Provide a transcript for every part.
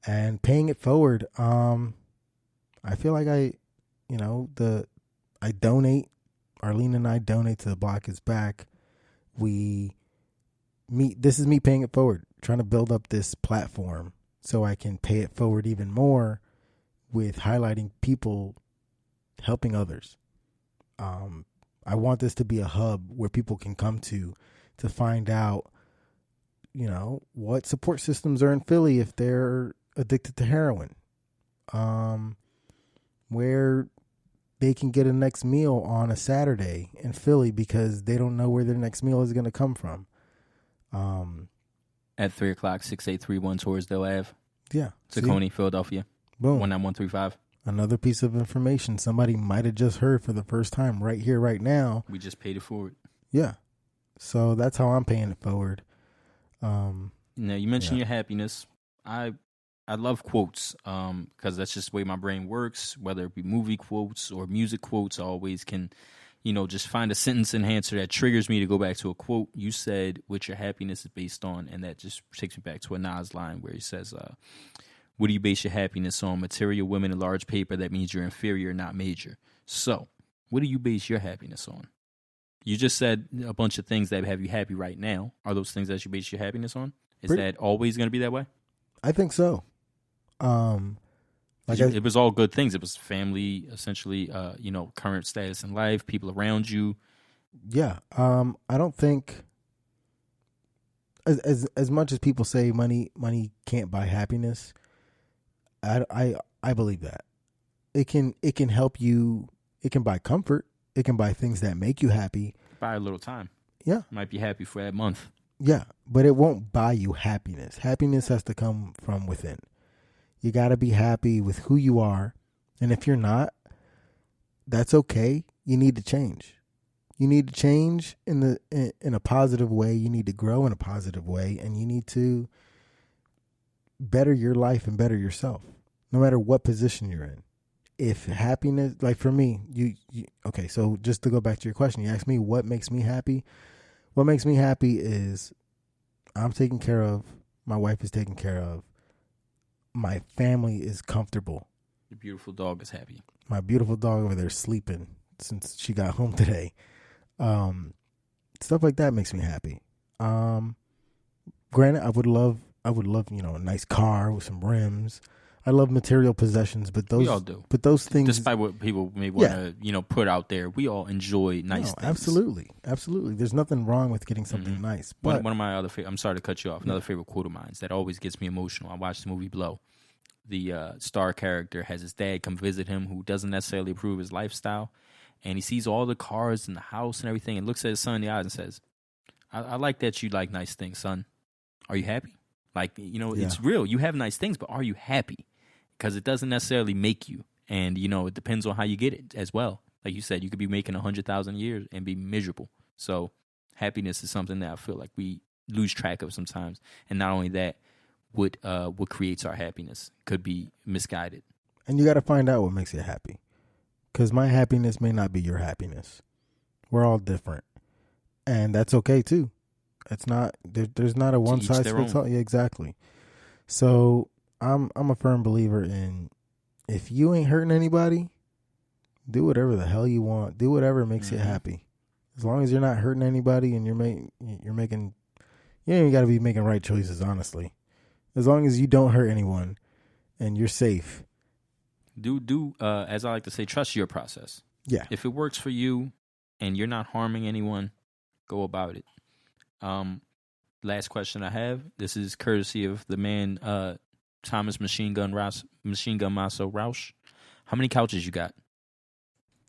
And paying it forward, I feel like I donate. Arlene and I donate to the Block is Back. This is me paying it forward, trying to build up this platform so I can pay it forward even more with highlighting people helping others. I want this to be a hub where people can come to find out, what support systems are in Philly if they're addicted to heroin. Where they can get a next meal on a Saturday in Philly because they don't know where their next meal is going to come from. At 3 o'clock, 6831 Torresdale Ave. Yeah. Tacony, Philadelphia. Boom. 19135. Another piece of information somebody might have just heard for the first time right here, right now. We just paid it forward. Yeah. So that's how I'm paying it forward. Now, you mentioned your happiness. I love quotes because that's just the way my brain works, whether it be movie quotes or music quotes. I always can, just find a sentence enhancer that triggers me to go back to a quote. You said what your happiness is based on, and that just takes me back to a Nas line where he says, what do you base your happiness on? Material, women, and large paper. That means you're inferior, not major. So what do you base your happiness on? You just said a bunch of things that have you happy right now. Are those things that you base your happiness on? Is that always going to be that way? I think so. It was all good things. It was family, essentially, current status in life, people around you. Yeah. I don't think as much as people say money can't buy happiness, I believe that. It can help you. It can buy comfort. It can buy things that make you happy. Buy a little time. Yeah. Might be happy for that month. Yeah, but it won't buy you happiness. Happiness has to come from within. You got to be happy with who you are. And if you're not, that's okay. You need to change. You need to change in a positive way. You need to grow in a positive way. And you need to better your life and better yourself, no matter what position you're in. If happiness, like for me, okay, so just to go back to your question, you asked me what makes me happy. What makes me happy is I'm taken care of. My wife is taken care of. My family is comfortable. Your beautiful dog is happy. My beautiful dog over there sleeping since she got home today. Stuff like that makes me happy. Granted, I would love, a nice car with some rims. I love material possessions, but those we all do. But those things, despite what people may want to, put out there, we all enjoy nice things. Absolutely. There's nothing wrong with getting something nice. But one of my other I'm sorry to cut you off. Another favorite quote of mine that always gets me emotional. I watched the movie Blow. The star character has his dad come visit him, who doesn't necessarily approve his lifestyle, and he sees all the cars in the house and everything, and looks at his son in the eyes and says, "I like that you like nice things, son. Are you happy? Like, it's real. You have nice things, but are you happy? Because it doesn't necessarily make you. And, it depends on how you get it as well. Like you said, you could be making 100,000 a year and be miserable. So happiness is something that I feel like we lose track of sometimes. And not only that, what creates our happiness could be misguided. And you got to find out what makes you happy. Because my happiness may not be your happiness. We're all different. And that's okay, too. It's not, there's not a one size fits all. Yeah, exactly. So I'm a firm believer in, if you ain't hurting anybody, do whatever the hell you want. Do whatever makes you happy. As long as you're not hurting anybody and you're making, you ain't even got to be making right choices, honestly. As long as you don't hurt anyone and you're safe. As I like to say, trust your process. Yeah. If it works for you and you're not harming anyone, go about it. Last question I have. This is courtesy of the man, Thomas Machine Gun Maso Roush. How many couches you got?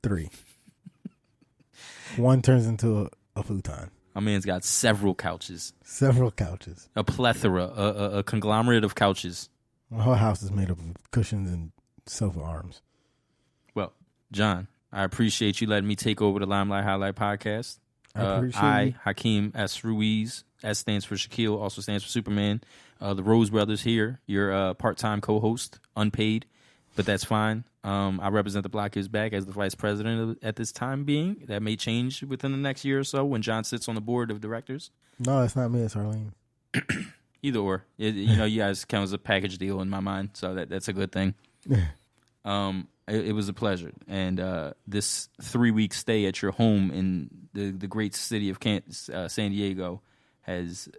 3. One turns into a futon. My man's got several couches. Several couches. A plethora, a conglomerate of couches. My whole house is made up of cushions and sofa arms. Well, John, I appreciate you letting me take over the Limelight Highlight podcast. I appreciate you. Hakeem S. Ruiz, S stands for Shaquille, also stands for Superman. The Rose Brothers here. You're a part-time co-host, unpaid, but that's fine. I represent the Block is Back as the vice president at this time being. That may change within the next year or so when John sits on the board of directors. No, it's not me. It's Arlene. Either or. You guys count as a package deal in my mind, so that's a good thing. It was a pleasure. And this 3-week stay at your home in the great city of San Diego has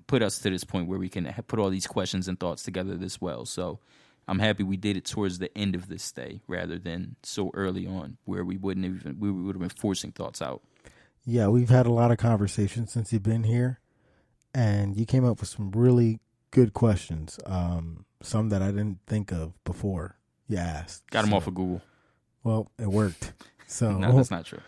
put us to this point where we can put all these questions and thoughts together this well. So I'm happy we did it towards the end of this stay rather than so early on where we would have been forcing thoughts out. Yeah, we've had a lot of conversations since you've been here, and you came up with some really good questions, some that I didn't think of before you asked. Got them off of Google. Well, it worked. So no, that's not true.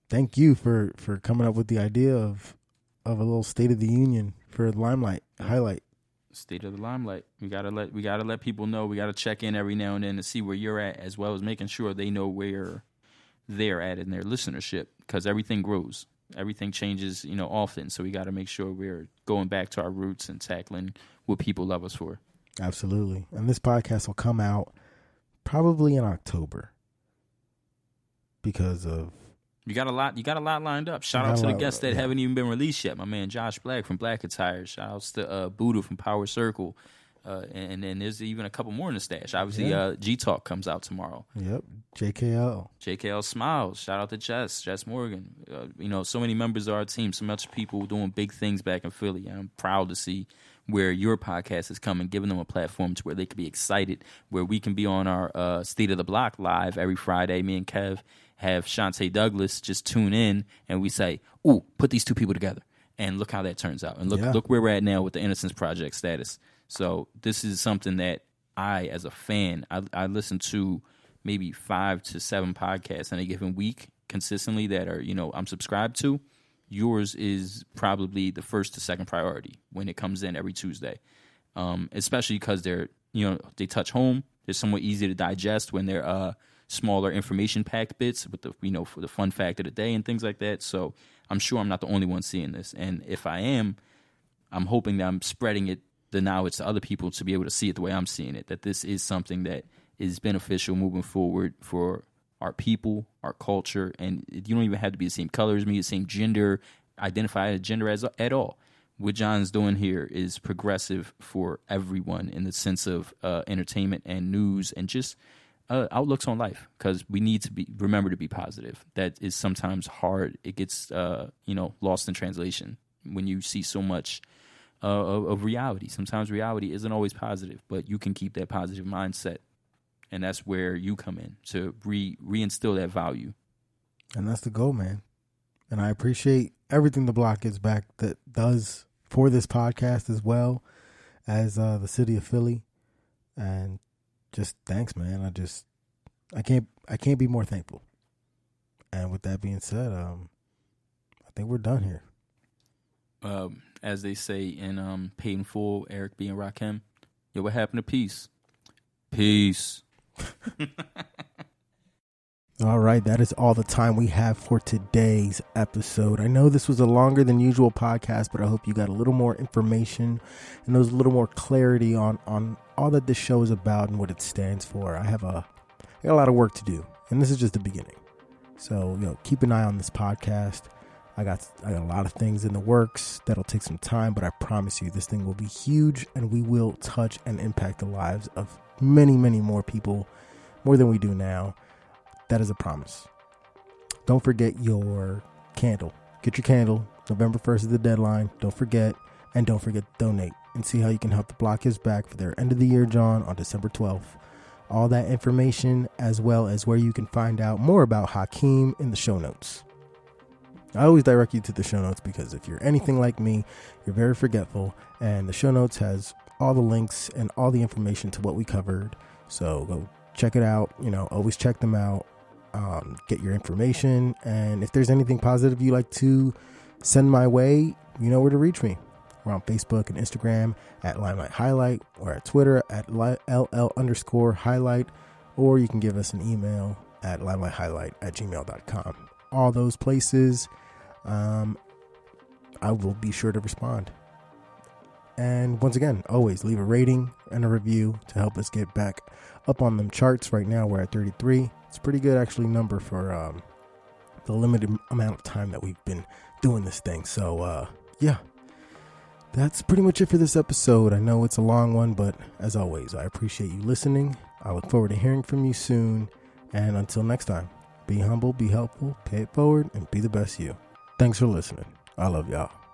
Thank you for coming up with the idea of a little State of the Union for Limelight highlight. State of the Limelight. We gotta let people know. We gotta check in every now and then to see where you're at, as well as making sure they know where they're at in their listenership, because everything grows, everything changes, often. So we got to make sure we're going back to our roots and tackling what people love us for. Absolutely. And this podcast will come out probably in October because of you got a lot lined up. Shout out to the guests that haven't even been released yet. My man Josh Black from Black Attire. Shout outs to Buddha from Power Circle. And then there's even a couple more in the stash. Obviously, G Talk comes out tomorrow. Yep, JKL Smiles. Shout out to Jess Morgan. So many members of our team, so much people doing big things back in Philly. I'm proud to see where your podcast is coming, giving them a platform to where they can be excited, where we can be on our State of the Block live every Friday. Me and Kev have Shantae Douglas just tune in, and we say, "Ooh, put these two people together," and look how that turns out. And look where we're at now with the Innocence Project status. So this is something that I, as a fan, I listen to maybe 5 to 7 podcasts in a given week consistently that are, I'm subscribed to. Yours is probably the first to second priority when it comes in every Tuesday, especially because they're, they touch home. They're somewhat easy to digest when they're smaller information-packed bits with the, for the fun fact of the day and things like that. So I'm sure I'm not the only one seeing this. And if I am, I'm hoping that I'm spreading the knowledge to other people to be able to see it the way I'm seeing it, that this is something that is beneficial moving forward for our people, our culture, and you don't even have to be the same color as me, the same gender, identify a gender at all. What John's doing here is progressive for everyone in the sense of entertainment and news and just outlooks on life, because we need to remember to be positive. That is sometimes hard. It gets lost in translation when you see so much of reality. Sometimes reality isn't always positive, but you can keep that positive mindset, and that's where you come in to reinstill that value. And that's the goal, man. And I appreciate everything the Block Gets Back that does for this podcast, as well as the city of Philly. And just thanks, man. I can't be more thankful. And with that being said, I think we're done here. As they say in Paid in Full, Eric B. and Rakim, yo, what happened to peace? Peace. All right, that is all the time we have for today's episode. I know this was a longer than usual podcast, but I hope you got a little more information and there was a little more clarity on all that this show is about and what it stands for. I got a lot of work to do, and this is just the beginning. So, keep an eye on this podcast. I got a lot of things in the works that'll take some time, but I promise you this thing will be huge, and we will touch and impact the lives of many, many more people, more than we do now. That is a promise. Don't forget your candle. Get your candle. November 1st is the deadline. Don't forget. And don't forget to donate and see how you can help the Block His Back for their end of the year, John, on December 12th. All that information, as well as where you can find out more about Hakeem, in the show notes. I always direct you to the show notes because if you're anything like me, you're very forgetful, and the show notes has all the links and all the information to what we covered. So go check it out. Always check them out. Get your information, and if there's anything positive you like to send my way, you know where to reach me. We're on Facebook and Instagram at Limelight Highlight, or at Twitter at LL_highlight, or you can give us an email at limelighthehighlight@gmail.com. All those places, I will be sure to respond. And once again, always leave a rating and a review to help us get back up on them charts. Right now we're at 33. It's a pretty good actually number for the limited amount of time that we've been doing this thing. So yeah, That's pretty much it for this episode. I know it's a long one, but as always, I appreciate you listening. I look forward to hearing from you soon. And until next time, be humble, be helpful, pay it forward, and be the best you. Thanks for listening. I love y'all.